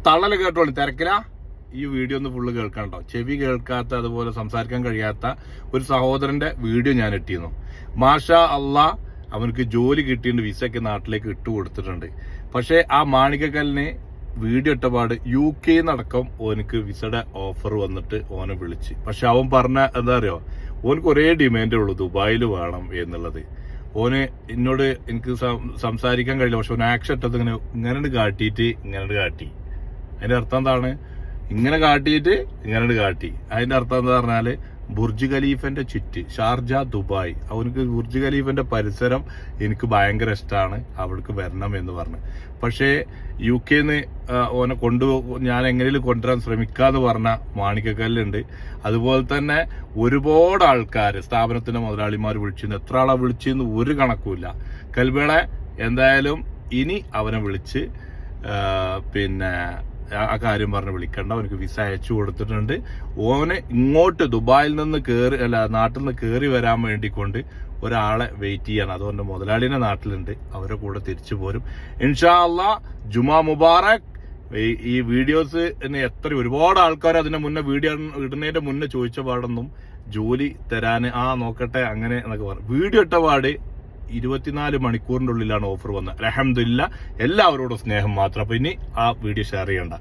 തള്ളല് കേട്ടോളി, തിരക്കില. ഈ വീഡിയോ ഒന്ന് ഫുള്ള് കേൾക്കണ്ടോ? ചെവി കേൾക്കാത്ത, അതുപോലെ സംസാരിക്കാൻ കഴിയാത്ത ഒരു സഹോദരന്റെ വീഡിയോ ഞാൻ ഇട്ടിരുന്നു. മാഷാ അള്ളാ, അവനക്ക് ജോലി കിട്ടിയിട്ട് വിസയ്ക്ക് നാട്ടിലേക്ക് ഇട്ടു കൊടുത്തിട്ടുണ്ട്. പക്ഷെ ആ മാണിക്കക്കല്ലിന് വീഡിയോ ഇട്ടപാട് UK നടക്കം ഓനക്ക് വിസയുടെ ഓഫർ വന്നിട്ട് ഓനെ വിളിച്ച്. പക്ഷെ അവൻ പറഞ്ഞ എന്താ അറിയോ, ഓനക്ക് ഒരേ ഡിമാൻഡേ ഉള്ളൂ, ദുബായിൽ വേണം എന്നുള്ളത്. ഓന് എന്നോട് എനിക്ക് സംസാരിക്കാൻ കഴിയില്ല. പക്ഷെ ഓൻ ആക്ഷൻ ഇട്ടത് ഇങ്ങനെ കാട്ടിയിട്ട് ഇങ്ങനെ കാട്ടി. അതിന്റെ അർത്ഥം എന്താണ്? ഇങ്ങനെ കാട്ടിയിട്ട് ഇങ്ങനെ കാട്ടി. അതിന്റെ അർത്ഥം എന്താ പറഞ്ഞാല്, ബുർജ് ഖലീഫന്റെ ചുറ്റ്, ഷാർജ, ദുബായ്, അവനക്ക് ബുർജ് ഖലീഫന്റെ പരിസരം എനിക്ക് ഭയങ്കര ഇഷ്ടമാണ്, അവിടേക്ക് വരണം എന്ന് പറഞ്ഞു. പക്ഷേ UK ഓനെ ഞാൻ എങ്ങനെയും കൊണ്ടുവരാൻ ശ്രമിക്കാന്ന് പറഞ്ഞ മാണിക്കക്കല്ലുണ്ട്. അതുപോലെ തന്നെ ഒരുപാട് ആൾക്കാർ, സ്ഥാപനത്തിന്റെ മുതലാളിമാർ വിളിച്ചിരുന്നു. എത്ര ആളെ വിളിച്ചെന്ന് ഒരു കണക്കുമില്ല. കൽബേളെ എന്തായാലും ഇനി അവനെ വിളിച്ച് പിന്നെ ആ കാര്യം പറഞ്ഞ് വിളിക്കണ്ട, അവനക്ക് വിസ അയച്ചു കൊടുത്തിട്ടുണ്ട്. ഓനെ ഇങ്ങോട്ട് ദുബായിൽ നിന്ന് നാട്ടിൽ നിന്ന് കയറി വരാൻ വേണ്ടിക്കൊണ്ട് ഒരാളെ വെയിറ്റ് ചെയ്യാണ്. അതുകൊണ്ട് മുതലാളിന്റെ നാട്ടിലുണ്ട്, അവരെ കൂടെ തിരിച്ചു പോരും ഇൻഷാ അള്ളാ. ജുമാ മുബാറക്. ഈ വീഡിയോസ് ഒരുപാട് ആൾക്കാർ അതിന്റെ മുന്നേ വീഡിയോ ഇടുന്നതിന്റെ മുന്നേ ചോദിച്ച പാടൊന്നും ജോലി തരാന് നോക്കട്ടെ അങ്ങനെ എന്നൊക്കെ പറഞ്ഞു. വീഡിയോ ഇട്ട പാട് 24 മണിക്കൂറിന്റെ ഉള്ളിലാണ് ഓഫർ വന്നത്. അൽഹംദുലില്ലാ, എല്ലാവരോടും സ്നേഹം മാത്രം. അപ്പൊ ഇനി ആ വീഡിയോ ഷെയർ ചെയ്യണ്ട.